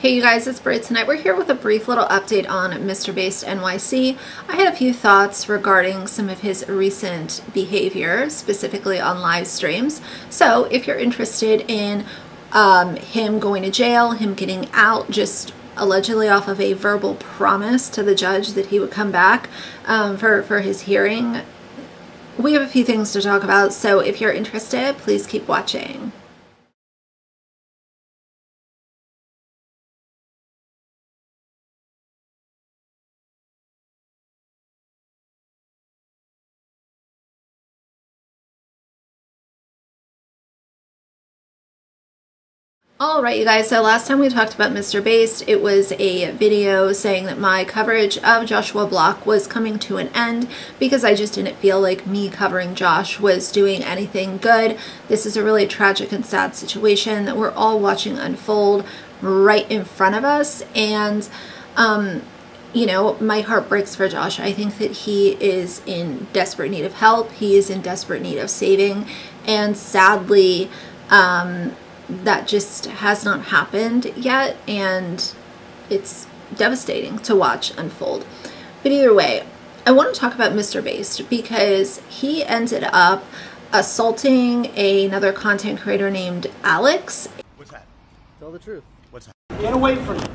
Hey you guys, it's Britt. Tonight we're here with a brief little update on Mr. Based NYC. I had a few thoughts regarding some of his recent behavior, specifically on live streams. So if you're interested in him going to jail, him getting out just allegedly off of a verbal promise to the judge that he would come back for his hearing, we have a few things to talk about. So if you're interested, please keep watching. Alright you guys, so last time we talked about Mr. Based, it was a video saying that my coverage of Joshua Block was coming to an end because I just didn't feel like me covering Josh was doing anything good. This is a really tragic and sad situation that we're all watching unfold right in front of us, and you know, my heart breaks for Josh. I think that he is in desperate need of help. He is in desperate need of saving, and sadly, that just has not happened yet, and it's devastating to watch unfold. But either way, I want to talk about Mr. Based because he ended up assaulting another content creator named Alex. What's that? Tell the truth. What's that? Get away from me.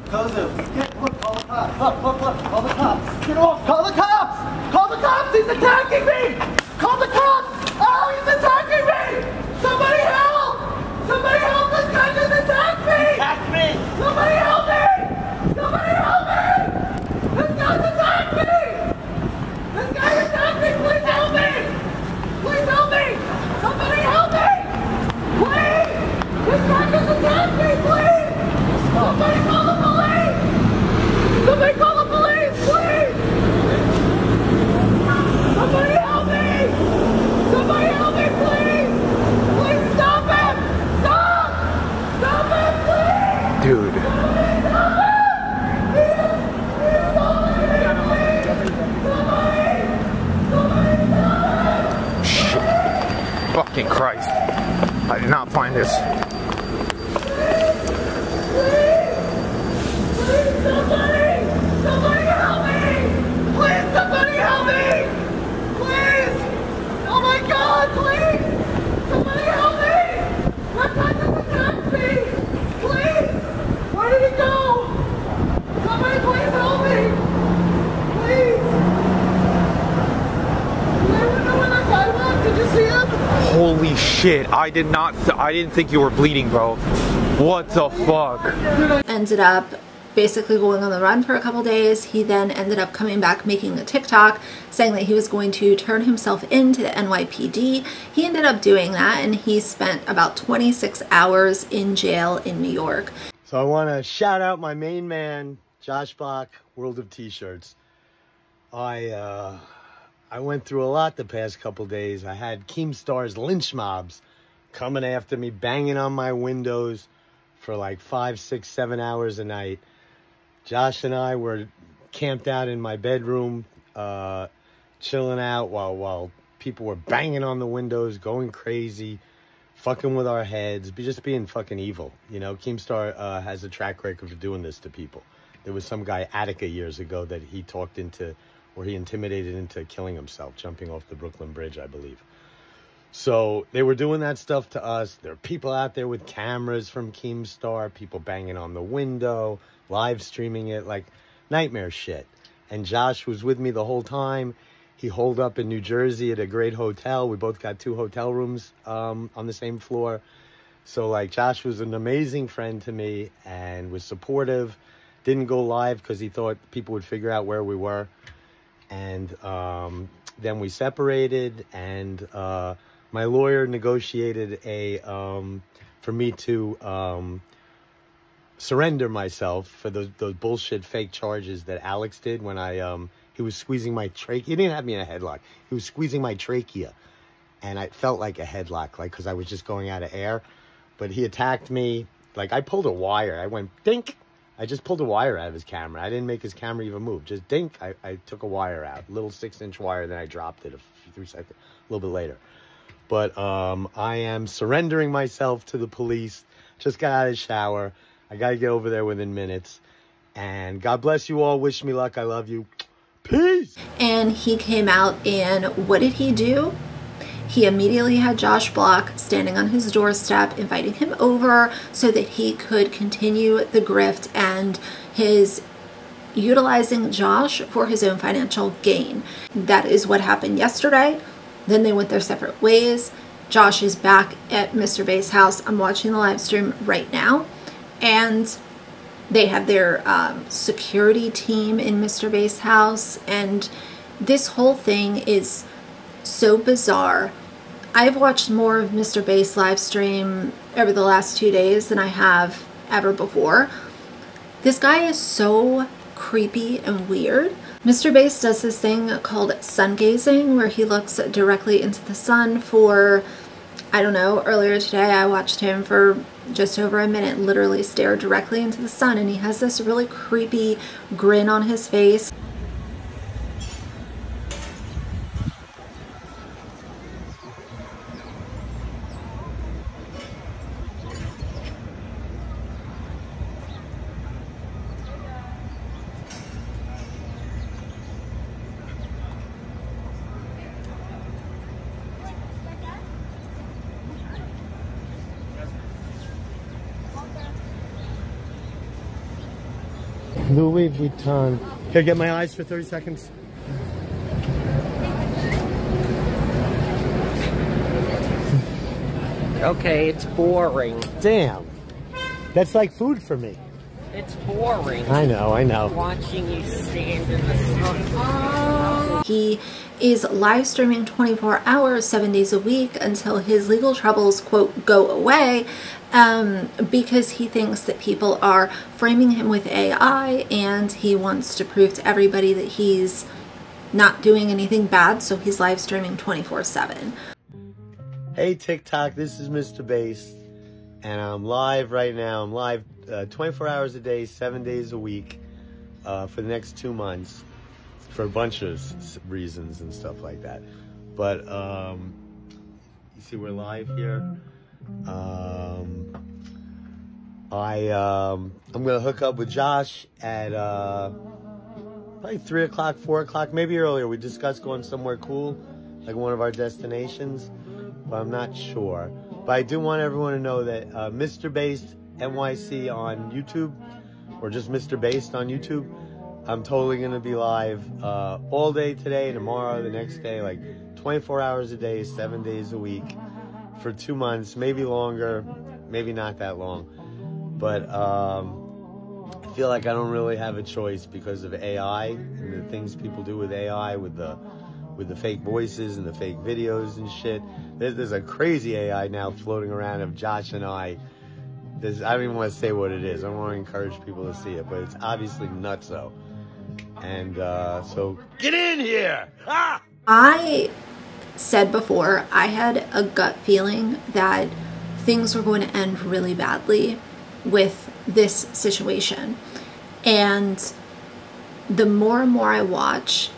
Kozu, look, call the cops. Look, call the cops. Get off, call the cops! Call the cops, he's attacking me! Call the cops! Oh, he's attacking me! Somebody help! Somebody help, this guy just attacked me! Attack me! Somebody help me! Somebody help me! This guy attacked me! This guy attacked me! Please help me! Please help me! Somebody help me! Please! This guy just attacked me! Please! Somebody call the police! Somebody call the police! Please! Somebody help me! Somebody help me, please! Please stop him! Stop! Stop him, please! Dude. Somebody stop him! He's assaulting me! Somebody stop him! Shit. Fucking Christ. I did not find this. Somebody help me! Please, somebody help me! Please! Oh my God, please! Somebody help me! My cousin attacked me! Please! Where did he go? Somebody please help me! Please! Does anyone know where that guy went? Did you see him? Holy shit. I didn't think you were bleeding, bro. What the fuck? Ended up basically going on the run for a couple days. He then ended up coming back making a TikTok saying that he was going to turn himself into the NYPD. He ended up doing that, and he spent about 26 hours in jail in New York. So I want to shout out my main man, Josh Block, World of T-Shirts. I went through a lot the past couple days. I had Keemstar's lynch mobs coming after me, banging on my windows for like 5, 6, 7 hours a night. Josh and I were camped out in my bedroom, chilling out while people were banging on the windows, going crazy, fucking with our heads, just being fucking evil. You know, Keemstar has a track record for doing this to people. There was some guy, Attica, years ago that he talked into, or he intimidated into killing himself, jumping off the Brooklyn Bridge, I believe. So they were doing that stuff to us. There are people out there with cameras from Keemstar, people banging on the window, live streaming it, like nightmare shit. And Josh was with me the whole time. He holed up in New Jersey at a great hotel. We both got 2 hotel rooms on the same floor. So like Josh was an amazing friend to me and was supportive. Didn't go live because he thought people would figure out where we were. And then we separated, and my lawyer negotiated for me to surrender myself for those bullshit fake charges that Alex did when he was squeezing my trachea. He didn't have me in a headlock. He was squeezing my trachea, and I felt like a headlock, like because I was just going out of air. But he attacked me. Like I pulled a wire. I went dink. I just pulled a wire out of his camera. I didn't make his camera even move. Just dink. I took a wire out, little 6-inch wire. Then I dropped it a little bit later. But I am surrendering myself to the police. Just got out of the shower. I I got to get over there within minutes. And God bless you all. Wish me luck. I love you. Peace. And he came out, and what did he do? He immediately had Josh Block standing on his doorstep, inviting him over so that he could continue the grift and his utilizing Josh for his own financial gain. That is what happened yesterday. Then they went their separate ways. Josh is back at Mr. Base's house. I'm watching the live stream right now, and they have their security team in Mr. Base's house, and this whole thing is so bizarre. I've watched more of Mr. Base live stream over the last 2 days than I have ever before. This guy is so creepy and weird. Mr. Base does this thing called sun gazing, where he looks directly into the sun for, I don't know, earlier today I watched him for just over a minute literally stare directly into the sun, and he has this really creepy grin on his face. Louis Vuitton. Can I get my eyes for 30 seconds? Okay, it's boring. Damn. That's like food for me. It's boring. I know. Watching you stand in the sun. He is live streaming 24 hours, 7 days a week until his legal troubles, quote, go away, because he thinks that people are framing him with AI, and he wants to prove to everybody that he's not doing anything bad, so he's live streaming 24/7. Hey TikTok, this is Mr. Base, and I'm live right now. I'm live 24 hours a day, 7 days a week for the next 2 months for a bunch of reasons and stuff like that. But you see we're live here. I'm gonna hook up with Josh at probably 3 o'clock, 4 o'clock, maybe earlier. We discussed going somewhere cool, like one of our destinations, but I'm not sure. But I do want everyone to know that Mr. Based NYC on YouTube, or just Mr. Based on YouTube, I'm totally gonna be live all day today, tomorrow, the next day, like 24 hours a day, 7 days a week for 2 months, maybe longer, maybe not that long. But I feel like I don't really have a choice because of AI and the things people do with AI, with the fake voices and the fake videos and shit. There's a crazy AI now floating around of Josh and I. I don't even want to say what it is. I don't want to encourage people to see it, but it's obviously nutso. And so get in here! Ah! I said before, I had a gut feeling that things were going to end really badly with this situation. And the more and more I watch,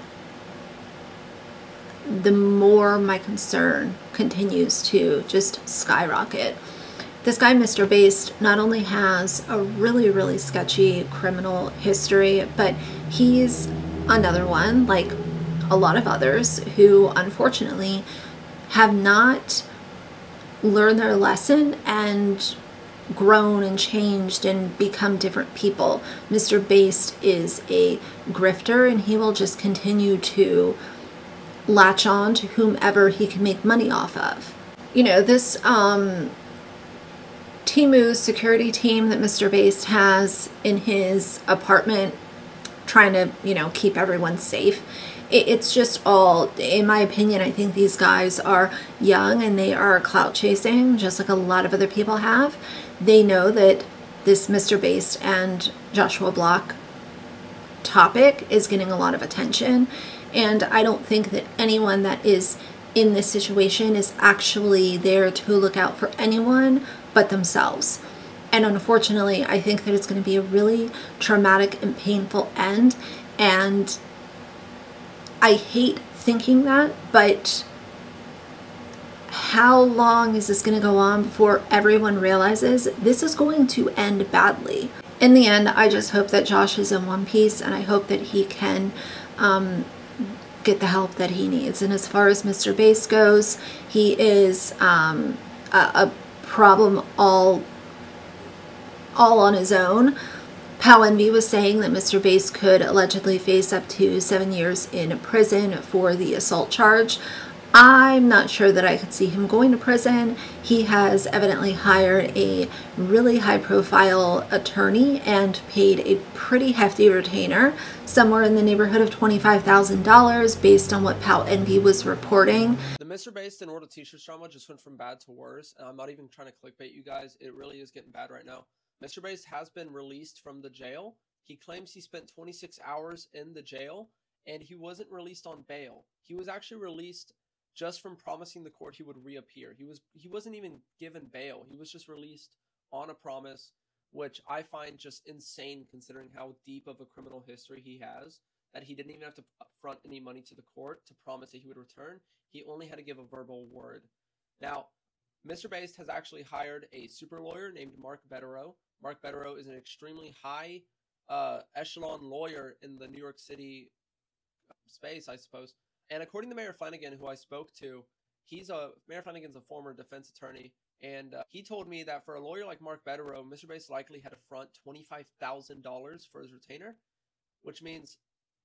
the more my concern continues to just skyrocket. This guy, Mr. Based, not only has a really, really sketchy criminal history, but he's another one, like a lot of others, who unfortunately have not learned their lesson and grown and changed and become different people. Mr. Based is a grifter, and he will just continue to latch on to whomever he can make money off of. You know, this Temu security team that Mr. Based has in his apartment, trying to, you know, keep everyone safe. It's just all, in my opinion, I think these guys are young and they are clout chasing, just like a lot of other people have. They know that this Mr. Based and Joshua Block topic is getting a lot of attention, and I don't think that anyone that is in this situation is actually there to look out for anyone but themselves. And unfortunately, I think that it's going to be a really traumatic and painful end, and I hate thinking that, but how long is this going to go on before everyone realizes this is going to end badly? In the end, I just hope that Josh is in one piece, and I hope that he can get the help that he needs. And as far as Mr. Based goes, he is a problem all on his own. Pal Envy was saying that Mr. Based could allegedly face up to 7 years in prison for the assault charge. I'm not sure that I could see him going to prison. He has evidently hired a really high-profile attorney and paid a pretty hefty retainer, somewhere in the neighborhood of $25,000, based on what Pal Envy was reporting. The Mr. Based and WorldOfTshirts drama just went from bad to worse, and I'm not even trying to clickbait you guys. It really is getting bad right now. Mr. Based has been released from the jail. He claims he spent 26 hours in the jail, and he wasn't released on bail. He was actually released just from promising the court he would reappear. He wasn't even given bail. He was just released on a promise, which I find just insane considering how deep of a criminal history he has, that he didn't even have to front any money to the court to promise that he would return. He only had to give a verbal word. Now, Mr. Based has actually hired a super lawyer named Mark Betterow. Mark Betterow is an extremely high echelon lawyer in the New York City space, I suppose. And according to Mayor Flanagan, who I spoke to, Mayor Flanagan's a former defense attorney, and he told me that for a lawyer like Mark Betterow, Mr. Based likely had to front $25,000 for his retainer, which means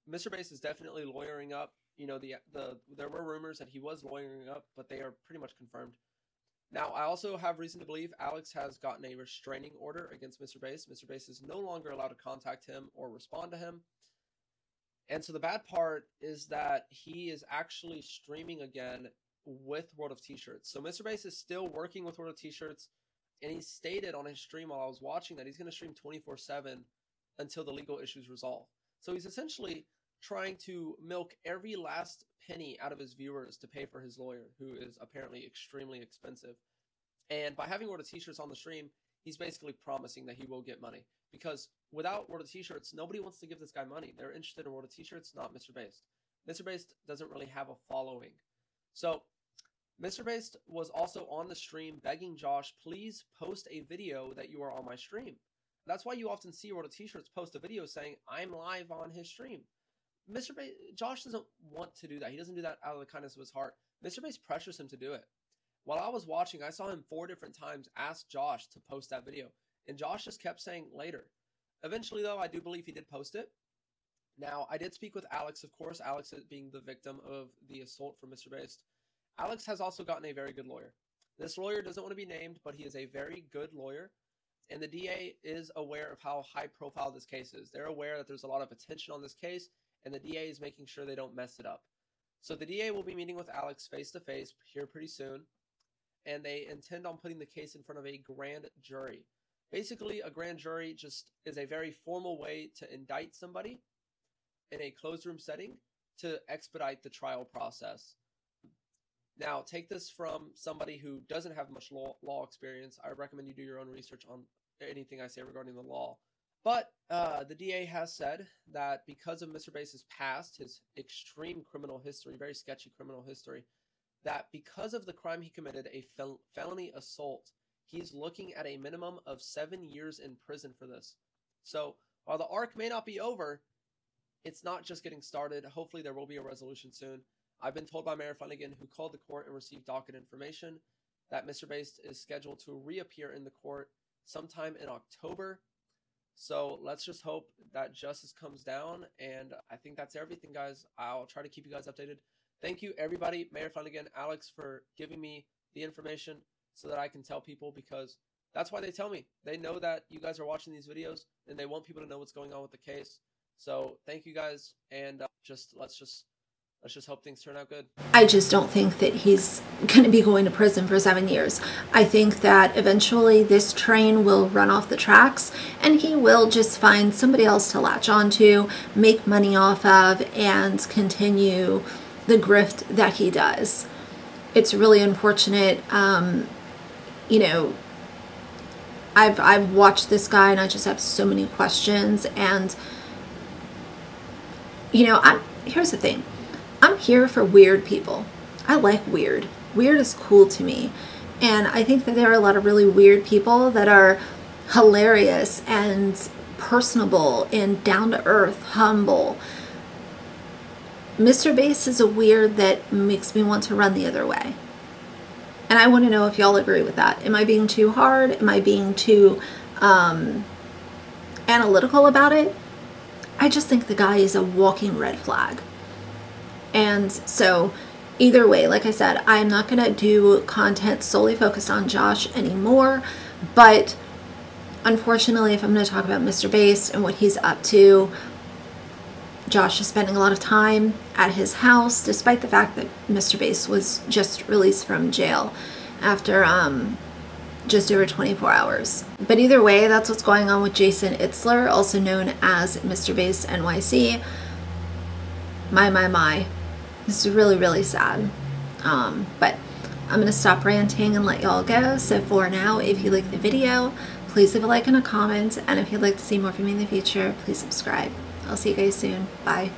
Mr. Based is definitely lawyering up. You know, there were rumors that he was lawyering up, but they are pretty much confirmed. Now, I also have reason to believe Alex has gotten a restraining order against Mr. Based. Mr. Based is no longer allowed to contact him or respond to him. And so the bad part is that he is actually streaming again with WorldOfTshirts. So Mr. Based is still working with WorldOfTshirts, and he stated on his stream while I was watching that he's going to stream 24/7 until the legal issues resolve. So he's essentially trying to milk every last penny out of his viewers to pay for his lawyer, who is apparently extremely expensive. And by having WorldOfTshirts on the stream, he's basically promising that he will get money. Because without WorldOfTshirts, nobody wants to give this guy money. They're interested in WorldOfTshirts, not Mr. Based. Mr. Based doesn't really have a following. So Mr. Based was also on the stream begging Josh, please post a video that you are on my stream. That's why you often see WorldOfTshirts post a video saying, I'm live on his stream. Josh doesn't want to do that. He doesn't do that out of the kindness of his heart. Mr. Based pressures him to do it. While I was watching, I saw him 4 different times ask Josh to post that video. And Josh just kept saying later. Eventually, though, I do believe he did post it. Now, I did speak with Alex, of course, Alex being the victim of the assault from Mr. Based. Alex has also gotten a very good lawyer. This lawyer doesn't want to be named, but he is a very good lawyer. And the DA is aware of how high profile this case is. They're aware that there's a lot of attention on this case, and the DA is making sure they don't mess it up. So the DA will be meeting with Alex face-to-face here pretty soon, and they intend on putting the case in front of a grand jury. Basically, a grand jury just is a very formal way to indict somebody in a closed room setting to expedite the trial process. Now, take this from somebody who doesn't have much law experience. I recommend you do your own research on anything I say regarding the law. But the DA has said that because of Mr. Base's past, his extreme criminal history, very sketchy criminal history, that because of the crime he committed, a felony assault, he's looking at a minimum of 7 years in prison for this. So while the arc may not be over, it's not just getting started. Hopefully there will be a resolution soon. I've been told by Mayor Flanagan, who called the court and received docket information, that Mr. Based is scheduled to reappear in the court sometime in October. So let's just hope that justice comes down, and I think that's everything, guys. I'll try to keep you guys updated. Thank you, everybody, Mayor Flanagan, Alex, for giving me the information so that I can tell people, because that's why they tell me. They know that you guys are watching these videos, and they want people to know what's going on with the case. So thank you, guys, and let's just hope things turn out good. I just don't think that he's going to be going to prison for 7 years. I think that eventually this train will run off the tracks and he will just find somebody else to latch onto, make money off of, and continue the grift that he does. It's really unfortunate. You know, I've watched this guy and I just have so many questions, and you know, here's the thing. I'm here for weird people. I like weird. weird is cool to me. And I think that there are a lot of really weird people that are hilarious and personable and down to earth, humble. Mr. Based is a weird that makes me want to run the other way. And I want to know if y'all agree with that. Am I being too hard? Am I being too analytical about it? I just think the guy is a walking red flag. And so either way, like I said, I'm not going to do content solely focused on Josh anymore. But unfortunately, if I'm going to talk about Mr. Based and what he's up to, Josh is spending a lot of time at his house, despite the fact that Mr. Based was just released from jail after just over 24 hours. But either way, that's what's going on with Jason Itzler, also known as Mr. Based NYC. My. This is really, really sad. But I'm going to stop ranting and let y'all go. So for now, if you like the video, please leave a like and a comment. And if you'd like to see more from me in the future, please subscribe. I'll see you guys soon. Bye.